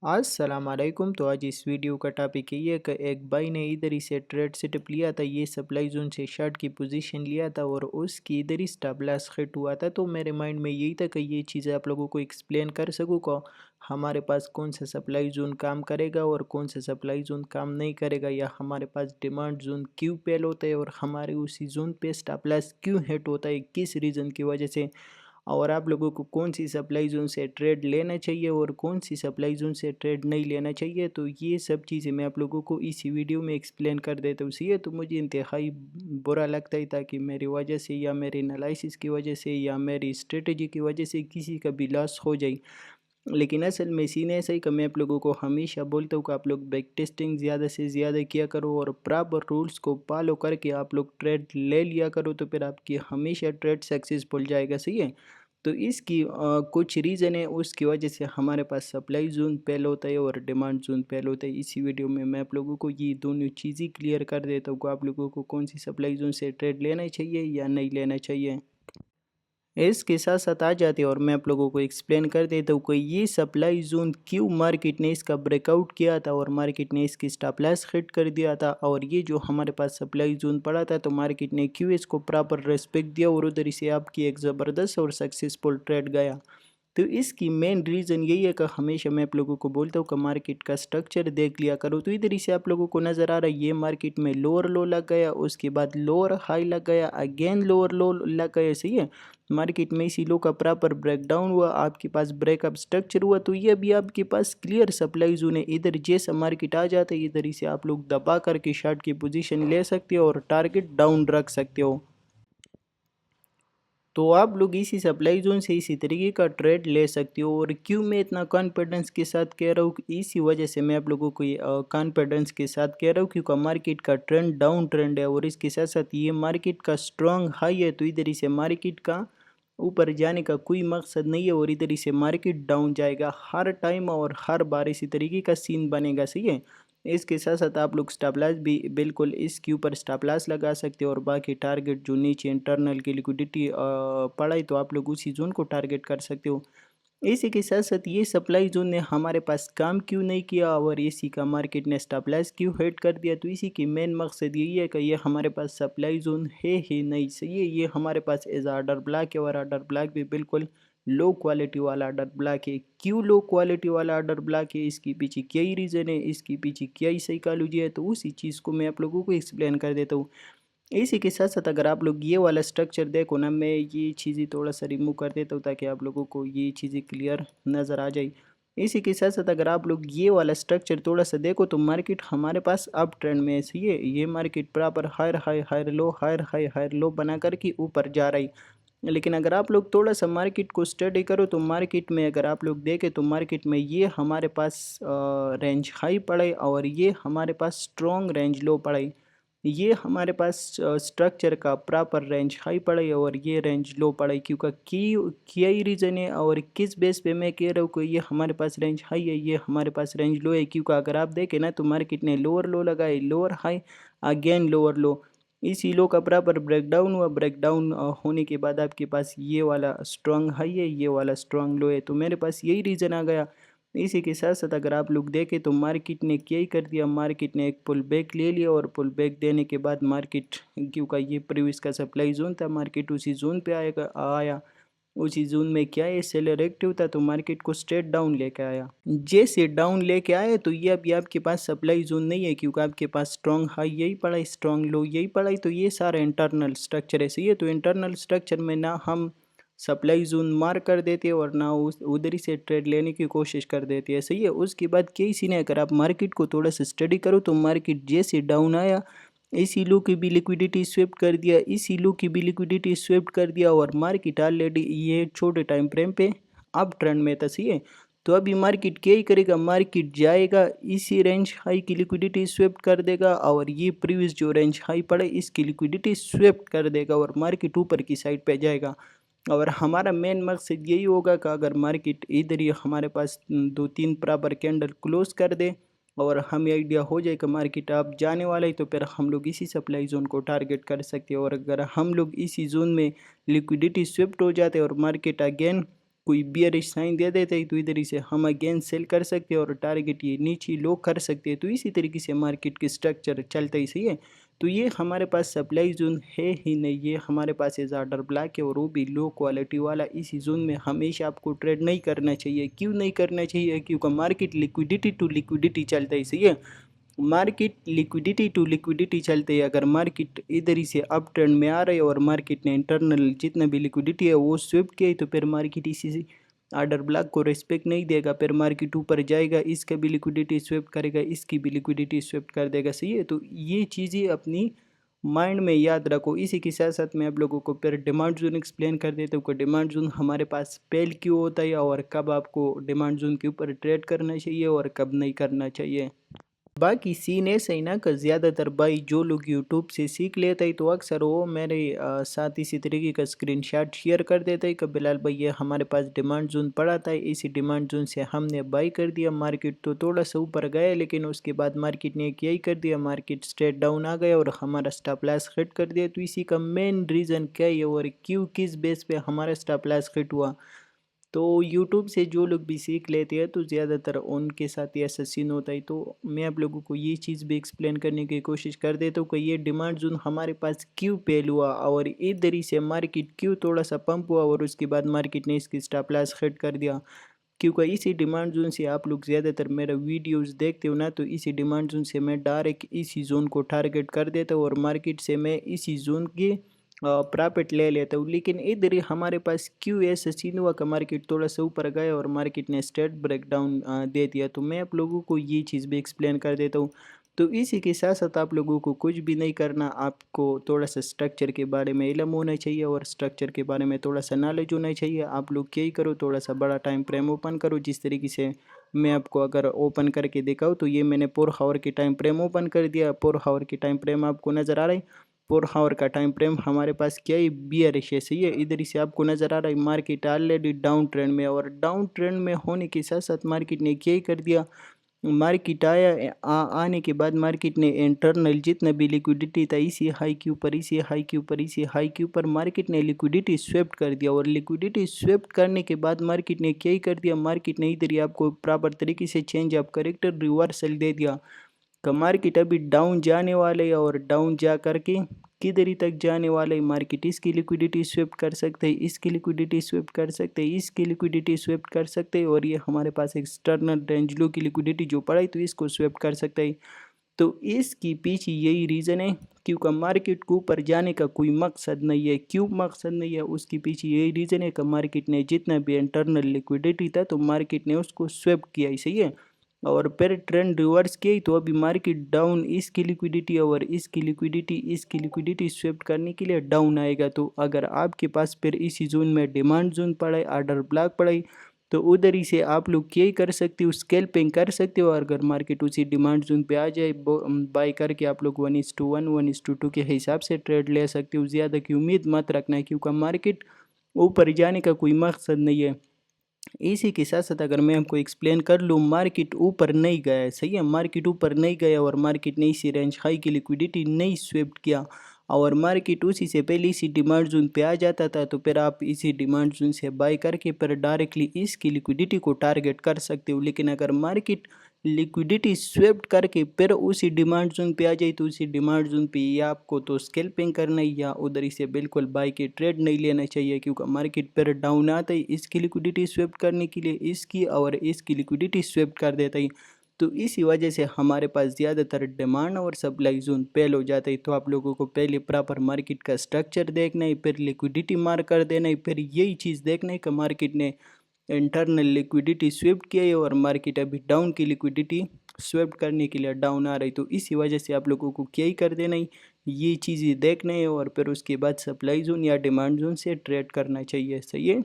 अस्सलाम वालेकुम। तो आज इस वीडियो का टॉपिक ये है कि एक भाई ने इधर ही से ट्रेड सेटअप लिया था, ये सप्लाई जोन से शर्ट की पोजीशन लिया था और उसकी इधर ही स्टॉप लॉस हिट हुआ था। तो मेरे माइंड में यही था कि ये चीज़ें आप लोगों को एक्सप्लेन कर सकूँ को हमारे पास कौन सा सप्लाई जोन काम करेगा और कौन सा सप्लाई जोन काम नहीं करेगा, या हमारे पास डिमांड जोन क्यों फेल होता है और हमारे उसी जोन पे स्टॉप लॉस क्यों हिट होता है, किस रीज़न की वजह से, और आप लोगों को कौन सी सप्लाई जोन से ट्रेड लेना चाहिए और कौन सी सप्लाई जोन से ट्रेड नहीं लेना चाहिए। तो ये सब चीज़ें मैं आप लोगों को इसी वीडियो में एक्सप्लेन कर देता हूँ। ये तो मुझे इंतहाई बुरा लगता ही था कि मेरी वजह से या मेरे एनालिसिस की वजह से या मेरी स्ट्रेटजी की वजह से किसी का भी लॉस हो जाए। लेकिन असल में सीन ऐसा ही कि मैं आप लोगों को हमेशा बोलता हूँ कि आप लोग बैक टेस्टिंग ज़्यादा से ज़्यादा किया करो और प्रॉपर रूल्स को फॉलो करके आप लोग ट्रेड ले लिया करो, तो फिर आपकी हमेशा ट्रेड सक्सेसफुल जाएगा। सही है। तो इसकी कुछ रीज़न है, उसकी वजह से हमारे पास सप्लाई जोन फेल होता है और डिमांड जोन फेल होता है। इसी वीडियो में मैं आप लोगों को ये दोनों चीज़ें क्लियर कर देता हूँ कि आप लोगों को कौन सी सप्लाई जोन से ट्रेड लेना चाहिए या नहीं लेना चाहिए। इसके साथ साथ आ जाते हैं और मैं आप लोगों को एक्सप्लेन कर देता हूँ कि ये सप्लाई जोन क्यों मार्केट ने इसका ब्रेकआउट किया था और मार्केट ने इसकी स्टॉप लॉस हिट कर दिया था, और ये जो हमारे पास सप्लाई जोन पड़ा था तो मार्केट ने क्यों इसको प्रॉपर रेस्पेक्ट दिया और उधर से आपकी एक ज़बरदस्त और सक्सेसफुल ट्रेड गया। तो इसकी मेन रीज़न यही है कि हमेशा मैं आप लोगों को बोलता हूँ कि मार्केट का स्ट्रक्चर देख लिया करो। तो इधर ही से आप लोगों को नज़र आ रहा है ये मार्केट में लोअर लो लग गया, उसके बाद लोअर हाई लग गया, अगेन लोअर लो लग गया। सही है। मार्केट में इसी लो का प्रॉपर ब्रेकडाउन हुआ, आपके पास ब्रेकअप स्ट्रक्चर हुआ, तो ये भी आपके पास क्लियर सप्लाई जोन है। इधर जैसा मार्केट आ जाता है इधर ही से आप लोग दबा करके शॉर्ट की पोजीशन ले सकते हो और टारगेट डाउन रख सकते हो। तो आप लोग इसी सप्लाई जोन से इसी तरीके का ट्रेड ले सकते हो। और क्यों मैं इतना कॉन्फिडेंस के साथ कह रहा हूँ कि इसी वजह से मैं आप लोगों को ये कॉन्फिडेंस के साथ कह रहा हूँ क्योंकि मार्केट का ट्रेंड डाउन ट्रेंड है और इसके साथ साथ ये मार्केट का स्ट्रॉन्ग हाई है। तो इधर ही से मार्केट का ऊपर जाने का कोई मकसद नहीं है और इधर ही से मार्केट डाउन जाएगा हर टाइम और हर बार इसी तरीके का सीन बनेगा। सही है। इसके साथ साथ आप लोग स्टॉप लॉस भी बिल्कुल इसके ऊपर स्टॉप लॉस लगा सकते हो और बाकी टारगेट जो नीचे इंटरनल की लिक्विडिटी पड़ा तो आप लोग उसी जोन को टारगेट कर सकते हो। इसी के साथ साथ ये सप्लाई जोन ने हमारे पास काम क्यों नहीं किया और इसी का मार्केट ने स्टॉप लॉस क्यों हिट कर दिया, तो इसी की मेन मकसद यही है कि ये हमारे पास सप्लाई जोन है ही नहीं। सही है। ये हमारे पास एज आर्डर ब्लॉक है और आर्डर ब्लॉक भी बिल्कुल लो क्वालिटी वाला आर्डर ब्लॉक है। क्यों लो क्वालिटी वाला आर्डर ब्लॉक है, इसके पीछे क्या ही रीज़न है, इसके पीछे क्या ही साइकोलॉजी है, तो उसी चीज़ को मैं आप लोगों को एक्सप्लेन कर देता हूँ। इसी के साथ साथ अगर आप लोग ये वाला स्ट्रक्चर देखो ना, मैं ये चीज़ें थोड़ा सा रिमूव कर देता हूँ ताकि आप लोगों को ये चीज़ें क्लियर नज़र आ जाए। इसी के साथ साथ अगर आप लोग ये वाला स्ट्रक्चर थोड़ा सा देखो तो मार्केट हमारे पास अप ट्रेंड में है। सही है। ये market proper higher high higher low higher high higher low बना करके ऊपर जा रही। लेकिन अगर आप लोग थोड़ा सा मार्केट को स्टडी करो तो मार्केट में अगर आप लोग देखें तो मार्केट में ये हमारे पास रेंज हाई पड़े और ये हमारे पास स्ट्रॉन्ग रेंज लो पड़े। ये हमारे पास स्ट्रक्चर का प्रॉपर रेंज हाई पड़ा है और ये रेंज लो पड़ा है, क्योंकि क्या ही रीज़न है और किस बेस पे मैं कह रहा हूँ कि ये हमारे पास रेंज हाई है ये हमारे पास रेंज लो है, क्योंकि अगर आप देखें ना तो मार्केट ने लोअर लो लगाए, लोअर हाई, अगेन लोअर लो, इसी लो का बराबर ब्रेकडाउन हुआ। ब्रेकडाउन होने के बाद आपके पास ये वाला स्ट्रांग हाई है, ये वाला स्ट्रांग लो है, तो मेरे पास यही रीज़न आ गया। इसी के साथ साथ अगर आप लोग देखें तो मार्केट ने क्या ही कर दिया, मार्केट ने एक पुल बैक ले लिया और पुल बैक देने के बाद मार्केट, क्योंकि ये प्रीवियस का सप्लाई जोन था, मार्केट उसी जोन पे आया, उसी जोन में क्या है सेलर एक्टिव था तो मार्केट को स्ट्रेट डाउन लेके आया। जैसे डाउन लेके आए तो ये अभी आपके पास सप्लाई जोन नहीं है, क्योंकि आपके पास स्ट्रॉन्ग हाई यही पड़ा है, स्ट्रॉन्ग लो यही पड़ा है, तो ये सारा इंटरनल स्ट्रक्चर है। सही है। तो इंटरनल स्ट्रक्चर में ना हम सप्लाई जोन मार कर देते हैं और ना उस उधर ही से ट्रेड लेने की कोशिश कर देते हैं। सही है। उसके बाद क्या सीन है, अगर आप मार्केट को थोड़ा सा स्टडी करो तो मार्केट जैसे डाउन आया इसी लो की भी लिक्विडिटी स्वेप्ट कर दिया, इसी लो की भी लिक्विडिटी स्वेप्ट कर दिया और मार्केट ऑलरेडी ये छोटे टाइम फ्रेम पे अप ट्रेंड में था। सही है। तो अभी मार्केट क्या ही करेगा, मार्केट जाएगा इसी रेंज हाई की लिक्विडिटी स्वेप्ट कर देगा और ये प्रीवियस जो रेंज हाई पड़े इसकी लिक्विडिटी स्वेप्ट कर देगा और मार्केट ऊपर की साइड पे जाएगा। और हमारा मेन मकसद यही होगा कि अगर मार्केट इधर ही हमारे पास दो तीन बराबर कैंडल क्लोज कर दे और हमें आइडिया हो जाए कि मार्केट अब जाने वाला है, तो फिर हम लोग इसी सप्लाई जोन को टारगेट कर सकते हैं। और अगर हम लोग इसी जोन में लिक्विडिटी स्विफ्ट हो जाते और मार्केट अगेन कोई बियरिश साइन दे देते हैं तो इधर ही से हम अगेन सेल कर सकते हैं और टारगेट ये नीचे लो कर सकते हैं। तो इसी तरीके से मार्केट की स्ट्रक्चर चलता ही सही है। तो ये हमारे पास सप्लाई जोन है ही नहीं, ये हमारे पास इस ऑर्डर ब्लॉक है और वो भी लो क्वालिटी वाला। इसी जोन में हमेशा आपको ट्रेड नहीं करना चाहिए। क्यों नहीं करना चाहिए? क्योंकि मार्केट लिक्विडिटी टू लिक्विडिटी चलता है, सही है। मार्केट लिक्विडिटी टू लिक्विडिटी चलते हैं। अगर मार्केट इधर ही से अप ट्रेंड में आ रहे हैं और मार्केट ने इंटरनल जितना भी लिक्विडिटी है वो स्विफ्ट किया है, तो फिर मार्केट इसी से ऑर्डर ब्लॉक को रिस्पेक्ट नहीं देगा। फिर मार्केट ऊपर जाएगा, इसका भी लिक्विडिटी स्विफ्ट करेगा, इसकी भी लिक्विडिटी स्विफ्ट कर देगा, सही है। तो ये चीज़ें अपनी माइंड में याद रखो। इसी के साथ साथ मैं आप लोगों को फिर डिमांड जोन एक्सप्लेन कर देता हूँ कि डिमांड जोन हमारे पास पहले क्यों होता है और कब आपको डिमांड जोन के ऊपर ट्रेड करना चाहिए और कब नहीं करना चाहिए। बाकी सीन ऐसा ही ना कि ज़्यादातर भाई जो लोग यूट्यूब से सीख लेते हैं तो अक्सर वो मेरे साथ इसी तरीके का स्क्रीनशॉट शेयर कर देते हैं कि बिलाल भाई ये हमारे पास डिमांड जोन पड़ा था, इसी डिमांड जोन से हमने बाई कर दिया। मार्केट तो थोड़ा सा ऊपर गया लेकिन उसके बाद मार्केट ने क्या ही कर दिया, मार्केट स्ट्रेट डाउन आ गया और हमारा स्टॉप लॉस हिट कर दिया। तो इसी का मेन रीज़न क्या है और क्यों, किस बेस पे हमारा स्टॉप लॉस हिट हुआ। तो यूट्यूब से जो लोग भी सीख लेते हैं तो ज़्यादातर उनके साथ ही ऐसा सीन होता है। तो मैं आप लोगों को ये चीज़ भी एक्सप्लेन करने की कोशिश कर देता हूँ कि ये डिमांड जोन हमारे पास क्यों फेल हुआ और इधर ही से मार्केट क्यों थोड़ा सा पंप हुआ और उसके बाद मार्केट ने इसकी स्टॉप लॉस हिट कर दिया। क्योंकि इसी डिमांड जोन से आप लोग ज़्यादातर मेरा वीडियोस देखते हो ना, तो इसी डिमांड जोन से मैं डायरेक्ट इसी जोन को टारगेट कर देता हूँ और मार्केट से मैं इसी जोन की प्रॉफिट ले लेता हूँ। लेकिन इधर ही हमारे पास क्यों ऐसा सीन हुआ कि मार्केट थोड़ा सा ऊपर गया और मार्केट ने स्ट्रेट ब्रेकडाउन दे दिया। तो मैं आप लोगों को ये चीज़ भी एक्सप्लेन कर देता हूँ। तो इसी के साथ साथ आप लोगों को कुछ भी नहीं करना, आपको थोड़ा सा स्ट्रक्चर के बारे में इल्म होना चाहिए और स्ट्रक्चर के बारे में थोड़ा सा नॉलेज होना चाहिए। आप लोग क्या ही करो, थोड़ा सा बड़ा टाइम फ्रेम ओपन करो। जिस तरीके से मैं आपको अगर ओपन करके दिखाऊँ तो ये मैंने 4 आवर की टाइम फ्रेम ओपन कर दिया। 4 आवर की टाइम फ्रेम आपको नज़र आ रहा है। 4 आवर का टाइम फ्रेम हमारे पास क्या है, बियरिश है, सही है। इधर से आपको नज़र आ रहा है मार्केट ऑलरेडी डाउन ट्रेंड में और डाउन ट्रेंड में होने के साथ साथ मार्केट ने क्या ही कर दिया, मार्केट आने के बाद मार्केट ने इंटरनल जितना भी लिक्विडिटी था इसी हाई के ऊपर, इसी हाई के ऊपर, इसी हाई के ऊपर मार्केट ने लिक्विडिटी स्वेप्ट कर दिया। और लिक्विडिटी स्वेप्ट करने के बाद मार्केट ने क्या ही कर दिया, मार्केट ने इधर ही आपको प्रॉपर तरीके से चेंज ऑफ करेक्टर रिवर्सल दे दिया। का मार्केट अभी डाउन जाने वाले है और डाउन जा करके किधर ही तक जाने वाले है। मार्केट इसकी लिक्विडिटी स्वेप्ट कर सकते हैं, इसकी लिक्विडिटी स्वेप्ट कर सकते हैं, इसकी लिक्विडिटी स्वेप्ट कर सकते हैं और ये हमारे पास एक्सटर्नल रेंज लो की लिक्विडिटी जो पड़ा है तो इसको स्वेप्ट कर सकते हैं। तो इसकी पीछे यही रीज़न है क्योंकि मार्केट को ऊपर जाने का कोई मकसद नहीं है। क्यों मकसद नहीं है, उसके पीछे यही रीज़न है कि मार्केट ने जितना भी इंटरनल लिक्विडिटी था तो मार्केट ने उसको स्वेप्ट किया ही, सही है। और फिर ट्रेंड रिवर्स किया तो अभी मार्केट डाउन, इसकी लिक्विडिटी और इसकी लिक्विडिटी स्वेप्ट करने के लिए डाउन आएगा। तो अगर आपके पास फिर इसी जोन में डिमांड जोन पड़ा है, ऑर्डर ब्लॉक पड़ा है, तो उधर ही से आप लोग क्या ही कर सकते हो, स्कैल्पिंग कर सकते हो। और अगर मार्केट उसी डिमांड जोन पे आ जाए बाई करके आप लोग 1:1 1:2 के हिसाब से ट्रेड ले सकते हो। ज़्यादा की उम्मीद मत रखना है क्योंकि मार्केट ऊपर जाने का कोई मकसद नहीं है। इसी के साथ साथ अगर मैं आपको एक्सप्लेन कर लूँ, मार्केट ऊपर नहीं गया है, सही है। मार्केट ऊपर नहीं गया और मार्केट ने इसी रेंज हाई की लिक्विडिटी नहीं स्वेप्ट किया और मार्केट उसी से पहले इसी डिमांड जोन पे आ जाता था तो फिर आप इसी डिमांड जोन से बाय करके फिर डायरेक्टली इसकी लिक्विडिटी को टारगेट कर सकते हो। लेकिन अगर मार्केट लिक्विडिटी स्वेप्ट करके फिर उसी डिमांड जोन पे आ जाए तो उसी डिमांड जोन पे या आपको तो स्कैल्पिंग करना है या उधर से बिल्कुल बाय के ट्रेड नहीं लेना चाहिए क्योंकि मार्केट फिर डाउन आता है इसकी लिक्विडिटी स्वेप्ट करने के लिए, इसकी और इसकी लिक्विडिटी स्वेप्ट कर देता है। तो इसी वजह से हमारे पास ज़्यादातर डिमांड और सप्लाई जोन फेल हो जाता है। तो आप लोगों को पहले प्रॉपर मार्केट का स्ट्रक्चर देखना है, फिर लिक्विडिटी मार्क कर देना है, फिर यही चीज़ देखना है कि मार्केट ने इंटरनल लिक्विडिटी स्वेप्ट किया है और मार्केट अभी डाउन की लिक्विडिटी स्वेप्ट करने के लिए डाउन आ रही। तो इसी वजह से आप लोगों को क्या ही कर देना है, ये चीज़ें देखना है और फिर उसके बाद सप्लाई जोन या डिमांड जोन से ट्रेड करना चाहिए, सही है।